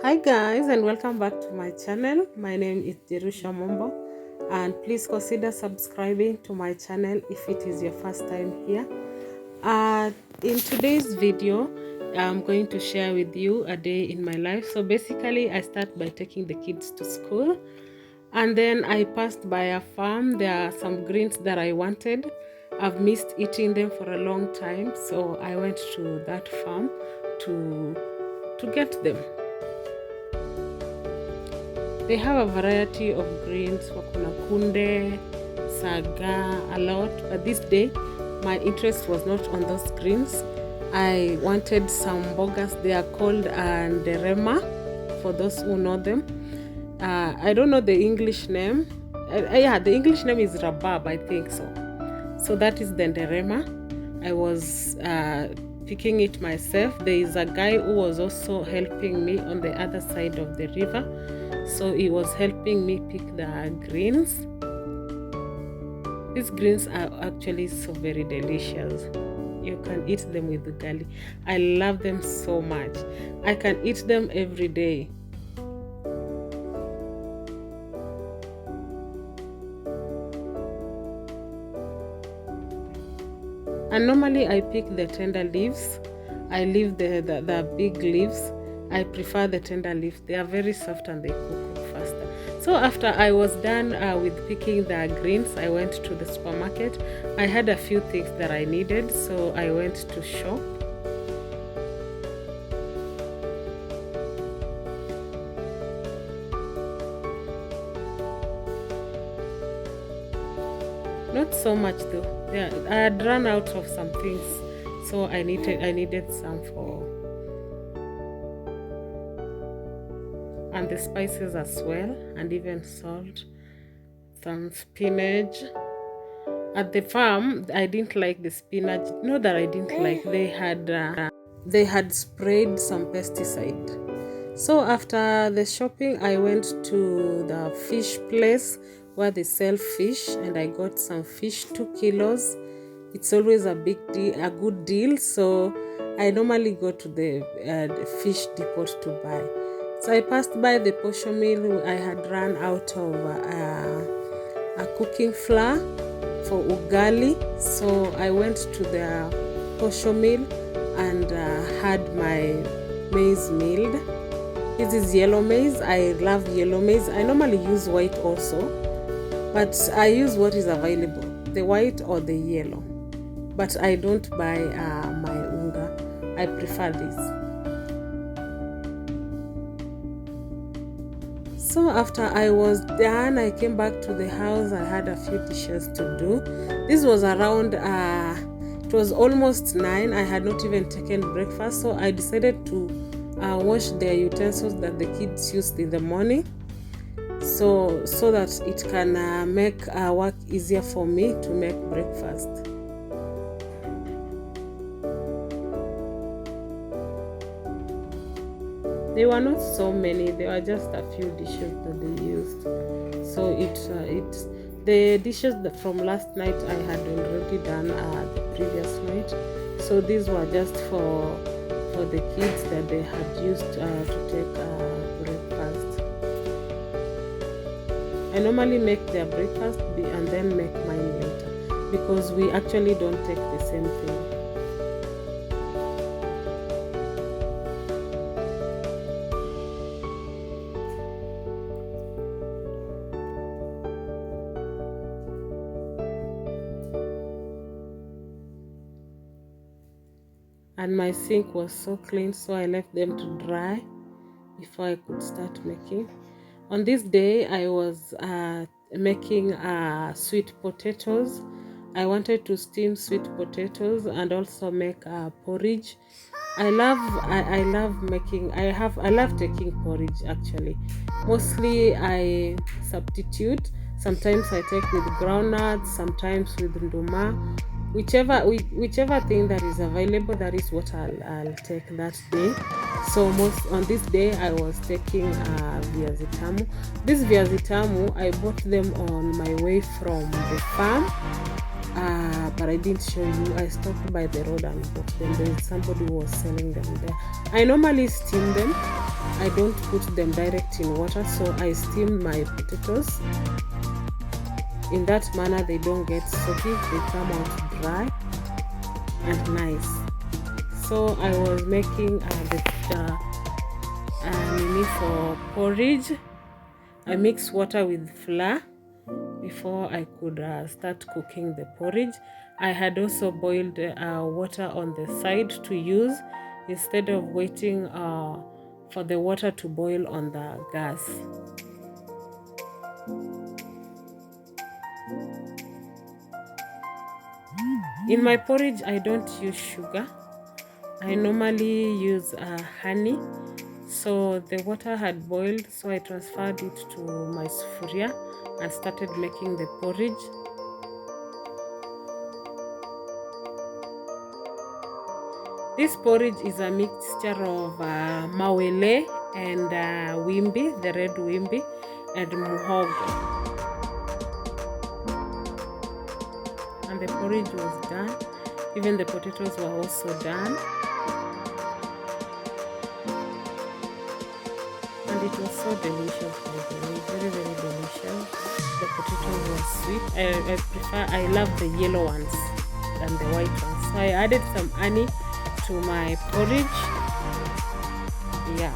Hi guys, and welcome back to my channel. My name is Jerusha Mombo, and please consider subscribing to my channel if it is your first time here. In today's video, I'm going to share with you a day in my life. So basically I start by taking the kids to school, and then I passed by a farm. There are some greens that I wanted. I've missed eating them for a long time, so I went to that farm to get them. They have a variety of greens, wakuna kunde, saga, a lot. But this day, my interest was not on those greens. I wanted some bogas. They are called nderema, for those who know them. I don't know the English name. Yeah, the English name is rabab, I think so. So that is the nderema. I was picking it myself. There is a guy who was also helping me on the other side of the river. So he was helping me pick the greens. These greens are actually so very delicious. You can eat them with ugali. I love them so much. I can eat them every day. And normally I pick the tender leaves. I leave the big leaves. I prefer the tender leaves. They are very soft and they cook faster. So after I was done with picking the greens, I went to the supermarket. I had a few things that I needed, so I went to shop. Not so much though. Yeah, I had run out of some things, so I needed some for, and the spices as well, and even salt, some spinach. At the farm, I didn't like the spinach. Not that I didn't like. They had sprayed some pesticide. So after the shopping, I went to the fish place where they sell fish, and I got some fish, 2 kilos. It's always a good deal. So I normally go to the fish depot to buy. So I passed by the portion mill. I had run out of a cooking flour for ugali. So I went to the portion mill and had my maize milled. This is yellow maize. I love yellow maize. I normally use white also, but I use what is available, the white or the yellow. But I don't buy my unga. I prefer this. So after I was done, I came back to the house. I had a few dishes to do. This was around, it was almost 9. I had not even taken breakfast, so I decided to wash the utensils that the kids used in the morning, so that it can make work easier for me to make breakfast. They were not so many. There were just a few dishes that they used. So the dishes from last night I had already done the previous night. So these were just for the kids that they had used to take breakfast. I normally make their breakfast and then make mine later, because we actually don't take the same thing. And my sink was so clean, so I left them to dry before I could start making. On this day, I was making sweet potatoes. I wanted to steam sweet potatoes and also make porridge. I love taking porridge actually. Mostly I substitute. Sometimes I take with groundnuts, sometimes with nduma. Whichever thing that is available, that is what I'll take that day. So on this day I was taking viazi tamu. This viazi tamu, I bought them on my way from the farm, but I didn't show you. I stopped by the road and bought them. There is somebody who was selling them there. I normally steam them I don't put them direct in water, so I steam my potatoes. In that manner, they don't get soppy, they come out dry and nice. So I was making the mini for porridge. I mix water with flour before I could start cooking the porridge. I had also boiled water on the side to use instead of waiting for the water to boil on the gas. In my porridge, I don't use sugar. I normally use honey. So the water had boiled, so I transferred it to my sufuria and started making the porridge. This porridge is a mixture of mawele and wimbi, the red wimbi, and muhogo. And the porridge was done. Even the potatoes were also done. And it was so delicious, by the way, very, very delicious. The potatoes were sweet. I love the yellow ones than the white ones. So I added some honey to my porridge. Yeah.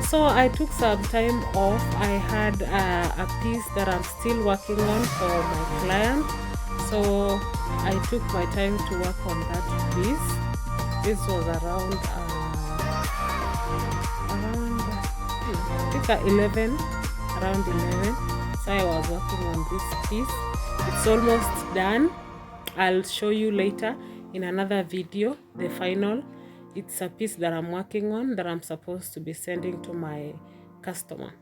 So I took some time off. I had a piece that I'm still working on for my client. So I took my time to work on that piece. This was around I think at 11, around 11. So I was working on this piece. It's almost done. I'll show you later in another video the final. It's a piece that I'm working on that I'm supposed to be sending to my customer.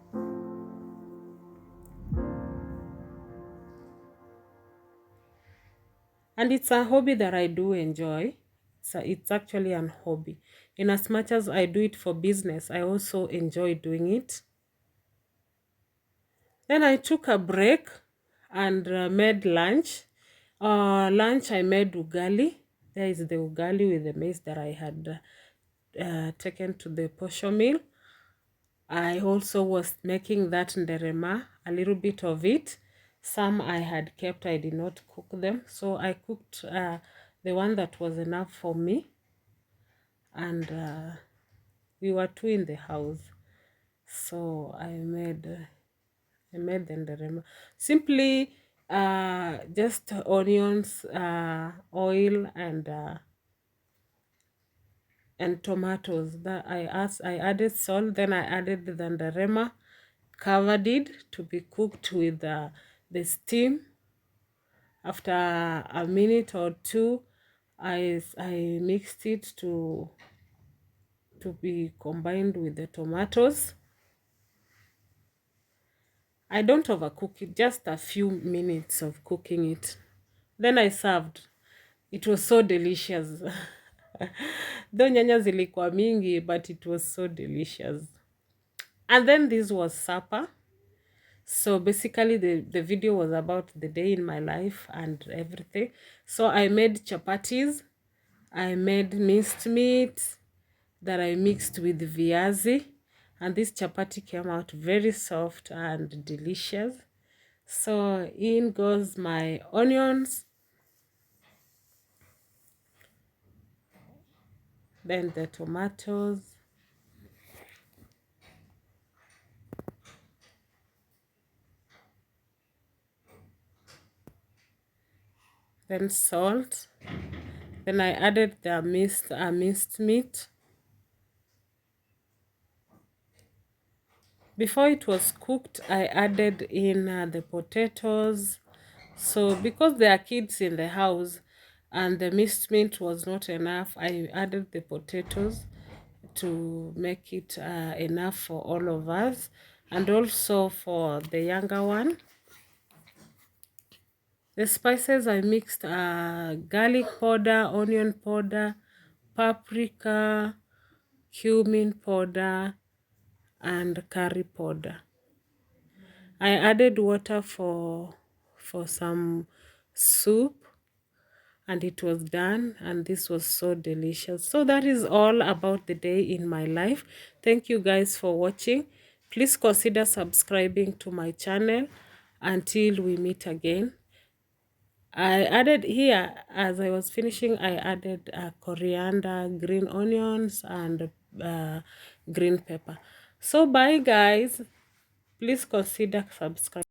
And it's a hobby that I do enjoy. So it's actually an hobby. In as much as I do it for business, I also enjoy doing it. Then I took a break and made lunch. Lunch I made ugali. There is the ugali with the maize that I had taken to the posho mill. I also was making that nderema, a little bit of it. Some I had kept, I did not cook them. So I cooked the one that was enough for me. And we were two in the house. So I made the nderema. Simply just onions, oil, and tomatoes. That I added salt, then I added the nderema, covered it to be cooked with the steam. After a minute or two, I mixed it to be combined with the tomatoes. I don't overcook it, just a few minutes of cooking it. Then I served. It was so delicious. Though nyanya zilikuwa mingi, but it was so delicious. And then this was supper. So basically the video was about the day in my life and everything. So I made chapatis. I made minced meat that I mixed with viazi. And this chapati came out very soft and delicious. So in goes my onions, then the tomatoes, then salt. Then I added the minced meat. Before it was cooked, I added in the potatoes. So because there are kids in the house and the minced meat was not enough, I added the potatoes to make it enough for all of us, and also for the younger one. The spices I mixed garlic powder, onion powder, paprika, cumin powder, and curry powder. I added water for some soup, and it was done, and this was so delicious. So that is all about the day in my life. Thank you guys for watching. Please consider subscribing to my channel. Until we meet again. I added here, as I was finishing, I added coriander, green onions, and green pepper. So bye guys. Please consider subscribing.